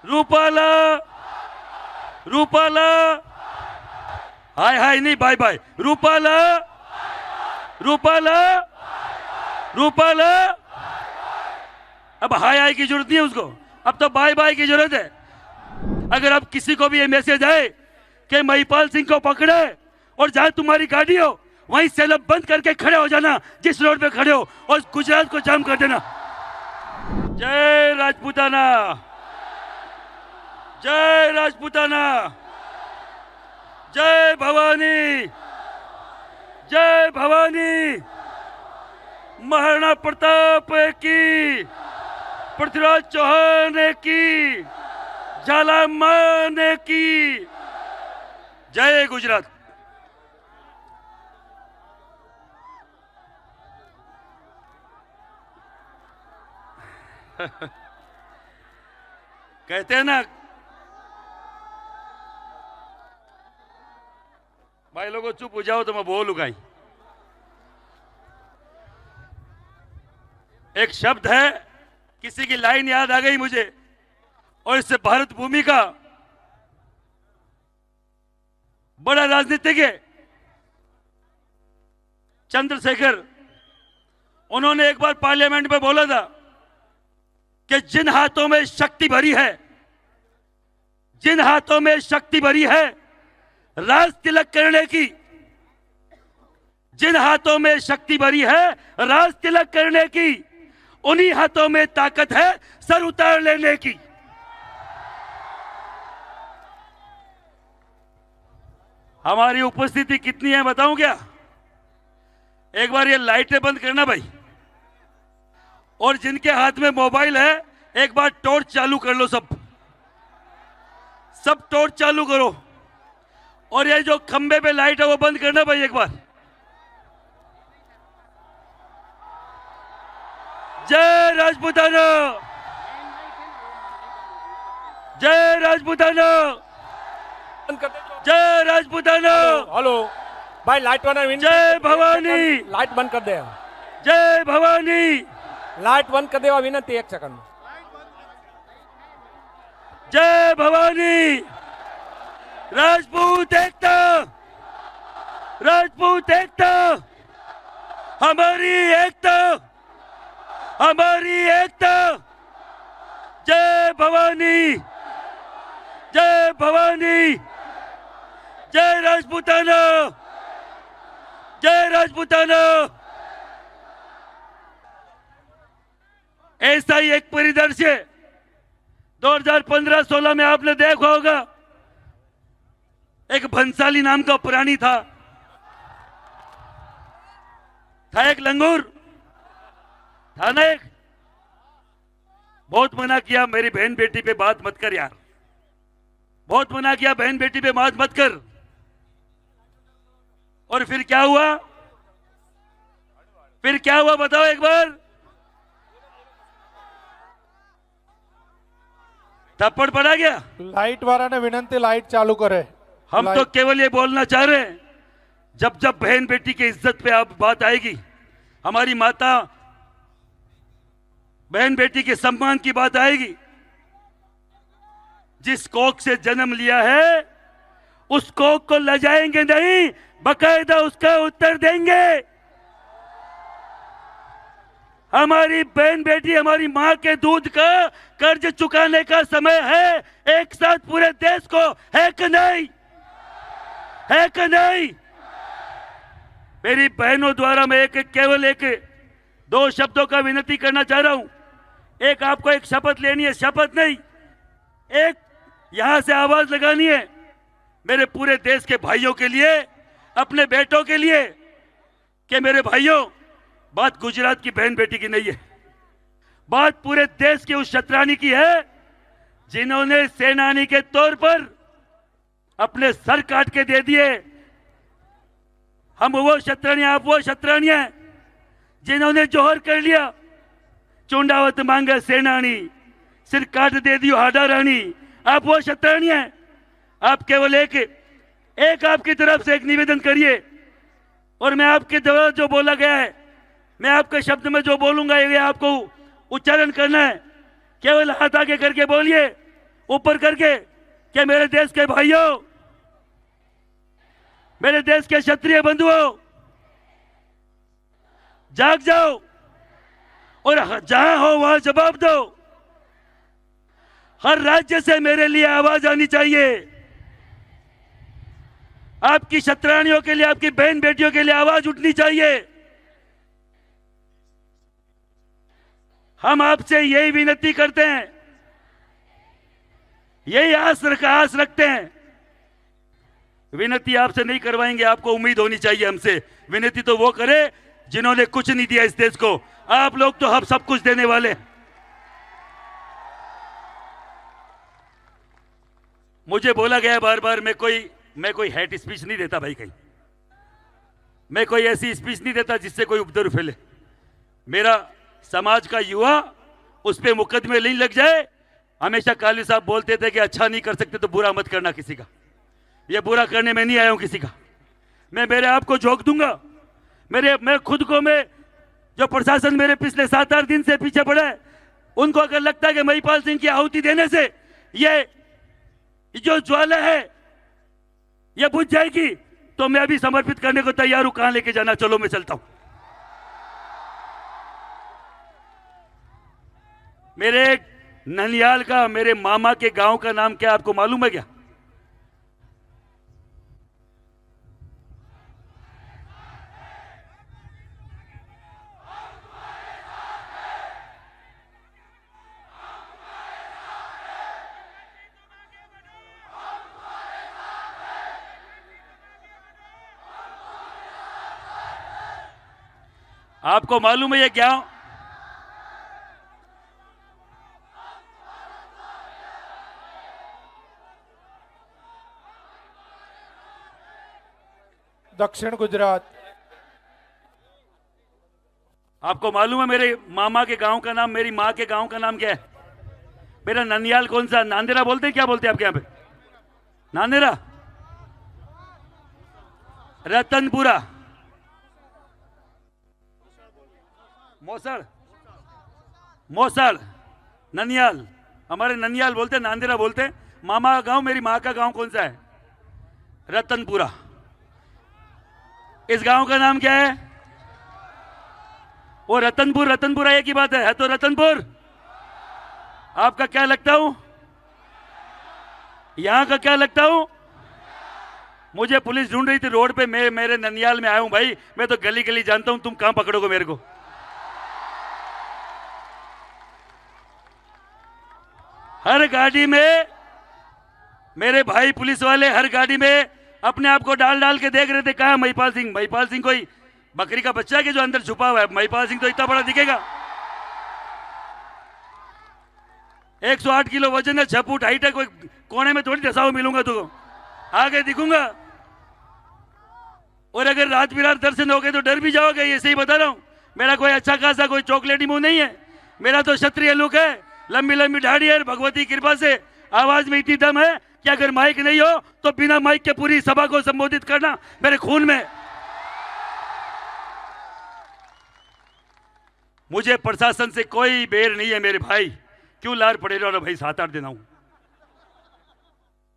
रूपाला, रूपाला, हाय हाय नहीं bye bye, Rupala, Rupala, Rupala. अब हाय हाय की जरूरत नहीं है उसको, अब तो बाय बाय की जरूरत है। अगर अब किसी को भी ये मैसेज आए कि महिपाल सिंह को पकड़े और जहां तुम्हारी गाड़ी हो वहीं सेलअप बंद करके खड़े हो जाना, जिस रोड पे खड़े हो, और गुजरात को जाम कर देना। जय राजपूताना, जय राजपूताना, जय भवानी, जय भवानी। महाराणा प्रताप की, पृथ्वीराज चौहान की, झालामान की। जय गुजरात। कहते हैं ना भाई लोगों चुप हो जाओ तो मैं बोलूंगा ही। एक शब्द है, किसी की लाइन याद आ गई मुझे, और इससे भारत भूमि का बड़ा राजनीतिज्ञ चंद्रशेखर, उन्होंने एक बार पार्लियामेंट में बोला था कि जिन हाथों में शक्ति भरी है, जिन हाथों में शक्ति भरी है राज तिलक करने की, जिन हाथों में शक्ति भरी है राज तिलक करने की, उन्हीं हाथों में ताकत है सर उतार लेने की। हमारी उपस्थिति कितनी है बताऊं क्या? एक बार ये लाइटें बंद करना भाई, और जिनके हाथ में मोबाइल है एक बार टॉर्च चालू कर लो, सब टॉर्च चालू करो, और ये जो खंबे पे लाइट है वो बंद करना भाई एक बार। जय राजपूताना, जय राजपूताना, जय राजपूताना। हेलो भाई, लाइट वाला जय भवानी, लाइट बंद कर दे, जय भवानी, लाइट बंद कर देवा विनंती, 1 सेकंड। जय भवानी। राजपूत एकता, राजपूत एकता, हमारी एकता, हमारी एकता। जय भवानी, जय भवानी, जय राजपूताना, जय राजपूताना। ऐसा ही एक परिदृश्य 2015-16 में आपने देखा होगा। एक भंसाली नाम का प्राणी था एक लंगूर था ना एक। बहुत मना किया, मेरी बहन बेटी पे बात मत कर यार, बहुत मना किया, बहन बेटी पे बात मत कर। और फिर क्या हुआ, फिर क्या हुआ बताओ एक बार? थप्पड़ पड़ा गया। लाइट वाला ने विनंती लाइट चालू करे। हम तो केवल ये बोलना चाह रहे हैं, जब जब बहन बेटी की इज्जत पे आप बात आएगी, हमारी माता बहन बेटी के सम्मान की बात आएगी, जिस कोख से जन्म लिया है उस कोख को लजाएंगे नहीं, बकायदा उसका उत्तर देंगे। हमारी बहन बेटी, हमारी मां के दूध का कर्ज चुकाने का समय है, एक साथ पूरे देश को, है कि नहीं, है कि नहीं? मेरी बहनों द्वारा मैं केवल एक 2 शब्दों का विनती करना चाह रहा हूं। एक, आपको एक शपथ लेनी है, शपथ नहीं, एक यहां से आवाज लगानी है मेरे पूरे देश के भाइयों के लिए, अपने बेटों के लिए, कि मेरे भाइयों, बात गुजरात की बहन बेटी की नहीं है, बात पूरे देश की उस शतरानी की है जिन्होंने सेनानी के तौर पर अपने सर काट के दे दिए। हम वो शतरानी, आप वो शतरानी हैं जिन्होंने जोहर कर लिया, चुंडावत मांगे सेनानी, सिर काट दे दियो हाडा रानी। आप वो शतरानी हैं। आप केवल एक आपकी तरफ से एक निवेदन करिए, और मैं आपके द्वारा जो बोला गया है, मैं आपके शब्द में जो बोलूंगा ये आपको उच्चारण करना है। केवल हाथ आगे करके बोलिए, ऊपर करके कि मेरे देश के भाइयों, मेरे देश के क्षत्रिय बंधुओं, जाग जाओ और जहां हो वहां जवाब दो। हर राज्य से मेरे लिए आवाज आनी चाहिए। आपकी क्षत्राणियों के लिए, आपकी बहन बेटियों के लिए आवाज उठनी चाहिए। हम आपसे यही विनती करते हैं, यही आस रखते हैं। विनती आपसे नहीं करवाएंगे, आपको उम्मीद होनी चाहिए हमसे। विनती तो वो करे जिन्होंने कुछ नहीं दिया इस देश को। आप लोग तो हम सब कुछ देने वाले हैं। मुझे बोला गया बार बार, मैं कोई हेट स्पीच नहीं देता भाई। कहीं मैं कोई ऐसी स्पीच नहीं देता जिससे कोई उपद्रव फैले। मेरा समाज का युवा उस पे मुकदमे नहीं लग जाए। हमेशा काली साहब बोलते थे कि अच्छा नहीं कर सकते तो बुरा मत करना किसी का। ये बुरा करने में नहीं आया हूं किसी का। मैं मेरे आप को झोंक दूंगा। मैं खुद को, जो प्रशासन मेरे पिछले 7-8 दिन से पीछे पड़ा है, उनको अगर लगता है कि महिपाल सिंह की आहुति देने से ये जो ज्वाला है ये बुझ जाएगी, तो मैं अभी समर्पित करने को तैयार हूं। कहां लेके जाना, चलो मैं चलता हूं। मेरे ननियाल का, मेरे मामा के गांव का नाम क्या आपको मालूम है क्या? आपको मालूम है ये क्या? दक्षिण गुजरात। आपको मालूम है मेरे मामा के गांव का नाम, मेरी माँ के गांव का नाम क्या है? मेरा ननियाल कौन सा? नांदेरा बोलते हैं? क्या बोलते हैं आपके यहां पे? नांदेरा, रतनपुरा, मौसड़, ननियाल। हमारे ननियाल बोलते हैं, नांदेरा बोलते हैं। मामा का गांव, मेरी माँ का गांव कौन सा है? रतनपुरा। इस गांव का नाम क्या है? वो रतनपुरा एक ही बात है तो रतनपुर। आपका क्या लगता हूं? यहां का क्या लगता हूं? मुझे पुलिस ढूंढ रही थी रोड पे, मैं मेरे ननियाल में आया हूं भाई। मैं तो गली गली जानता हूं, तुम कहां पकड़ोगे मेरे को? हर गाड़ी में मेरे भाई पुलिस वाले, हर गाड़ी में अपने आप को डाल डाल के देख रहे थे। कहा महिपाल सिंह? महिपाल सिंह कोई बकरी का बच्चा है कि जो अंदर छुपा हुआ है? महिपाल सिंह तो इतना बड़ा दिखेगा। 108 किलो वजन है, 6 फुट हाइट है। कोई कोने में थोड़ी दसा हुआ मिलूंगा तुमको, आगे दिखूंगा। और अगर रात बिरात दर्शन हो गए तो डर भी जाओगे, ये सही बता रहा हूं। मेरा कोई अच्छा खासा कोई चॉकलेटी मुंह नहीं है। मेरा तो क्षत्रिय लुक है, लंबी लंबी दाढ़ी है। भगवती कृपा से आवाज में इतनी दम है कि अगर माइक नहीं हो तो बिना माइक के पूरी सभा को संबोधित करना मेरे खून में। मुझे प्रशासन से कोई बेर नहीं है मेरे भाई। क्यों लाड़ पड़े रहो भाई? 7-8 दिन आऊं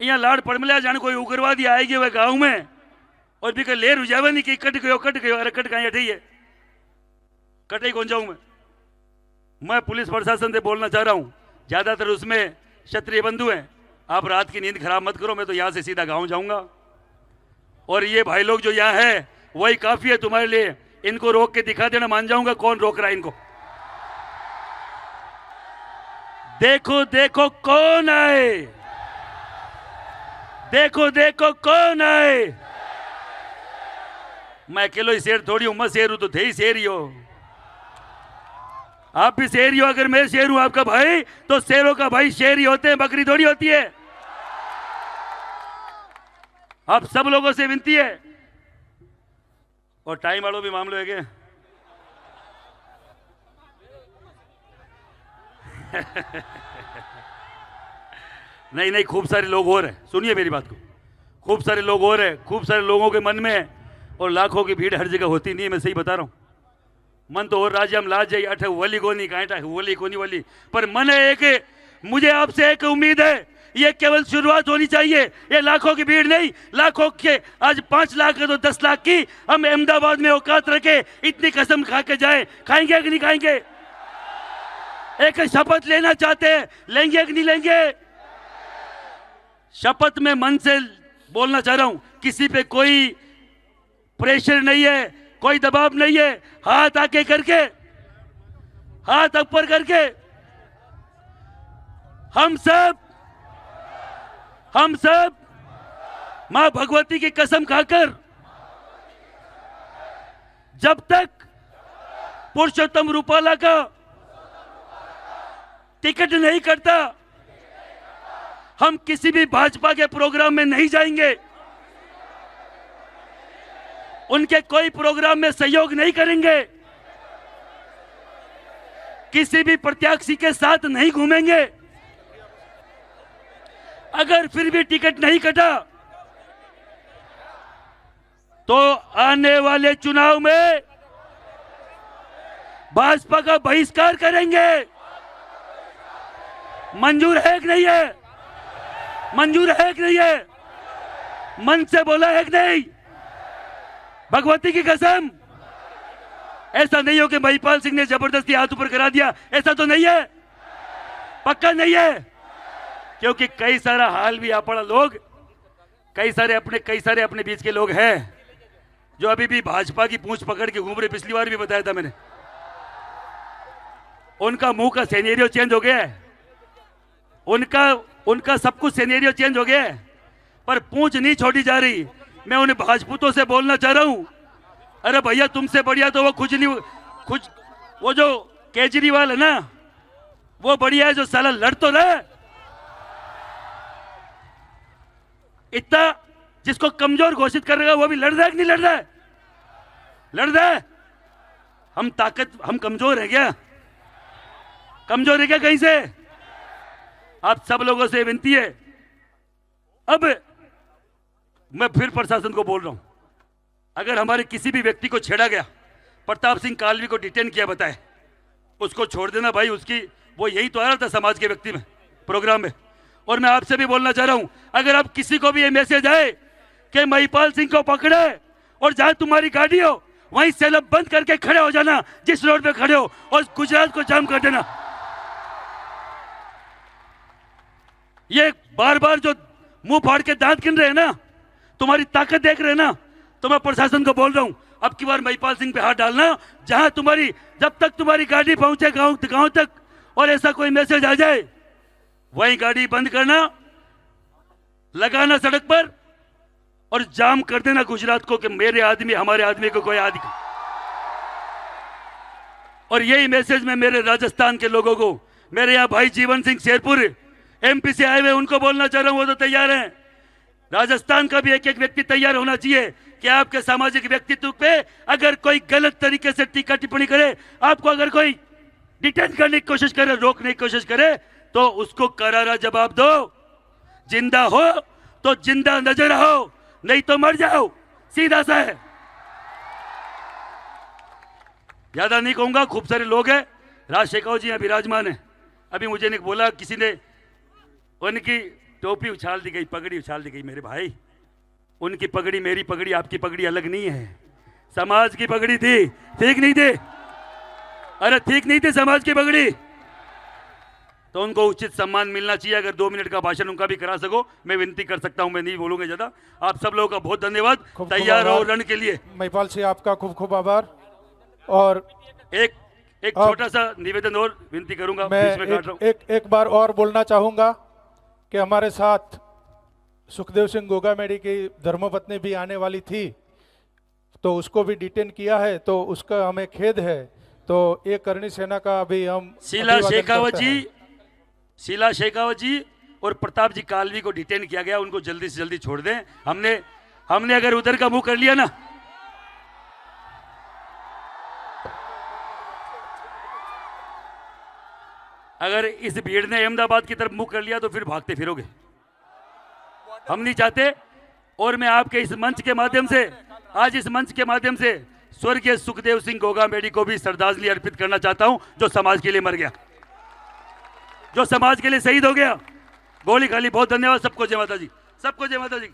यहाँ लाड़ पड़ मिला जाने कोई उग्रवादी आएगी वह गांव में और भी ले रुझावा नहीं कि कट गयो। अरे कट कहीं अठी है, कटे कौन जाऊं मैं पुलिस प्रशासन से बोलना चाह रहा हूं। ज्यादातर उसमें क्षत्रिय बंधु हैं। आप रात की नींद खराब मत करो। मैं तो यहां से सीधा गांव जाऊंगा और ये भाई लोग जो यहां है वही काफी है तुम्हारे लिए। इनको रोक के दिखा देना, मान जाऊंगा कौन रोक रहा है इनको। देखो देखो कौन आए, देखो देखो कौन आए। मैं अकेलो ही शेर थोड़ी हूं, मैं शेर हूं तो थे ही शेर ही हो। आप भी शेर ही हो। अगर मैं शेर हूं आपका भाई तो शेरों का भाई शेर ही होते हैं, बकरी थोड़ी होती है। आप सब लोगों से विनती है। और टाइम वालों भी मामलो है क्या? नहीं, खूब सारे लोग और हैं। सुनिए मेरी बात को, खूब सारे लोग और हैं। खूब सारे लोगों के मन में है और लाखों की भीड़ हर जगह होती नहीं है। मैं सही बता रहा हूं। मन तो और राज्य हम लाज जाइए अठ वली कोनी कांटा वली कोनी वली, पर मन है एक। मुझे आपसे एक उम्मीद है ये केवल शुरुआत होनी चाहिए। ये लाखों की भीड़ नहीं, लाखों के आज 5 लाख है तो 10 लाख की हम अहमदाबाद में औकात रखे इतनी कसम खा के जाए, खाएंगे कि नहीं खाएंगे? एक शपथ लेना चाहते हैं, लेंगे कि नहीं लेंगे? शपथ में मन से बोलना चाह रहा हूं, किसी पे कोई प्रेशर नहीं है, कोई दबाव नहीं है। हाथ आके करके, हाथ ऊपर करके हम सब मां भगवती की कसम खाकर जब तक पुरुषोत्तम रूपाला का टिकट नहीं कटता हम किसी भी भाजपा के प्रोग्राम में नहीं जाएंगे, उनके कोई प्रोग्राम में सहयोग नहीं करेंगे, किसी भी प्रत्याशी के साथ नहीं घूमेंगे। अगर फिर भी टिकट नहीं कटा तो आने वाले चुनाव में भाजपा का बहिष्कार करेंगे। मंजूर है कि नहीं है? मंजूर है कि नहीं है? मन से बोला है कि नहीं? भगवती की कसम। ऐसा नहीं हो कि महिपाल सिंह ने जबरदस्ती हाथ ऊपर करा दिया, ऐसा तो नहीं है, पक्का नहीं है। क्योंकि कई सारा हाल भी आपड़ा लोग, कई सारे अपने बीच के लोग हैं जो अभी भी भाजपा की पूंछ पकड़ के घूम रहे। पिछली बार भी बताया था मैंने, उनका मुंह का सिनेरियो चेंज हो गया है, उनका सब कुछ सिनेरियो चेंज हो गया है, पर पूंछ नहीं छोड़ी जा रही। मैं उन्हें भाजपूतों से बोलना चाह रहा हूं, अरे भैया तुमसे बढ़िया तो वो जो केजरीवाल है ना, वो बढ़िया है जो साला लड़ तो रहा। इतना जिसको कमजोर घोषित कर रहा है वो भी लड़ रहा है कि नहीं लड़ रहा है? लड़ रहा है। हम कमजोर है क्या? कमजोर है क्या कहीं से? आप सब लोगों से विनती है, अब मैं फिर प्रशासन को बोल रहा हूं, अगर हमारे किसी भी व्यक्ति को छेड़ा गया, प्रताप सिंह कालवी को डिटेन किया बताए, उसको छोड़ देना भाई। वो यही तो आ रहा था समाज के व्यक्ति में प्रोग्राम में। और मैं आपसे भी बोलना चाह रहा हूं, अगर आप किसी को भी ये मैसेज आए कि महिपाल सिंह को पकड़े और जहां तुम्हारी गाड़ी हो वहीं सेलअप बंद करके खड़े हो जाना, जिस रोड पे खड़े हो, और गुजरात को जाम कर देना। ये बार बार जो मुंह फाड़ के दांत गिन रहे हैं ना, तुम्हारी ताकत देख रहे हैं ना, तो मैं प्रशासन को बोल रहा हूं, अब की बार महिपाल सिंह पे हाथ डालना, जब तक तुम्हारी गाड़ी पहुंचे गांव तक और ऐसा कोई मैसेज आ जाए, वहीं गाड़ी बंद करना, लगाना सड़क पर और जाम कर देना गुजरात को कि मेरे आदमी, हमारे आदमी को कोई आदमी। और यही मैसेज मैं मेरे राजस्थान के लोगों को, मेरे यहाँ भाई जीवन सिंह शेरपुर एमपी से आए हुए, उनको बोलना चाह रहा हूं, वो तो तैयार हैं। राजस्थान का भी एक एक व्यक्ति तैयार होना चाहिए कि आपके सामाजिक व्यक्तित्व पे अगर कोई गलत तरीके से टीका टिप्पणी करे, आपको अगर कोई डिटेन करने की कोशिश करे, रोकने की कोशिश करे, तो उसको करारा जवाब दो। जिंदा हो तो जिंदा नजर आओ, नहीं तो मर जाओ, सीधा सा है। ज्यादा नहीं कहूंगा, खूब सारे लोग हैं। राज शेखावत जी यहाँ विराजमान है। अभी मुझे नहीं बोला किसी ने, उनकी टोपी उछाल दी गई, पगड़ी उछाल दी गई। मेरे भाई, उनकी पगड़ी, मेरी पगड़ी, आपकी पगड़ी अलग नहीं है। समाज की पगड़ी थी, ठीक नहीं थी? अरे ठीक नहीं थी समाज की पगड़ी? तो उनको उचित सम्मान मिलना चाहिए। अगर 2 मिनट का भाषण उनका भी करा सको, मैं विनती कर सकता हूं, मैं नहीं बोलूंगा ज्यादा। आप सब लोगों का बहुत धन्यवाद, तैयार रहो रण के लिए। महिपाल सिंह आपका खूब खूब आभार। और एक छोटा सा निवेदन और विनती करूंगा, बीच में काट रहा हूं। एक बार और बोलना चाहूंगा कि हमारे साथ सुखदेव सिंह गोगामेडी की धर्मपत्नी भी आने वाली थी, तो उसको भी डिटेन किया है, तो उसका हमें खेद है। तो ये करनी सेना का भी हम शीला शेखावत जी और प्रताप जी कालवी को डिटेन किया गया, उनको जल्दी से जल्दी छोड़ दें। हमने अगर उधर का मुंह कर लिया ना, अगर इस भीड़ ने अहमदाबाद की तरफ मुंह कर लिया तो फिर भागते फिरोगे, हम नहीं चाहते। और मैं आपके इस मंच के माध्यम से, आज इस मंच के माध्यम से स्वर्गीय सुखदेव सिंह गोगामेडी को भी श्रद्धांजलि अर्पित करना चाहता हूं, जो समाज के लिए मर गया, जो समाज के लिए शहीद हो गया, गोली खाली। बहुत धन्यवाद सबको, जय माता जी, सबको जय माता जी।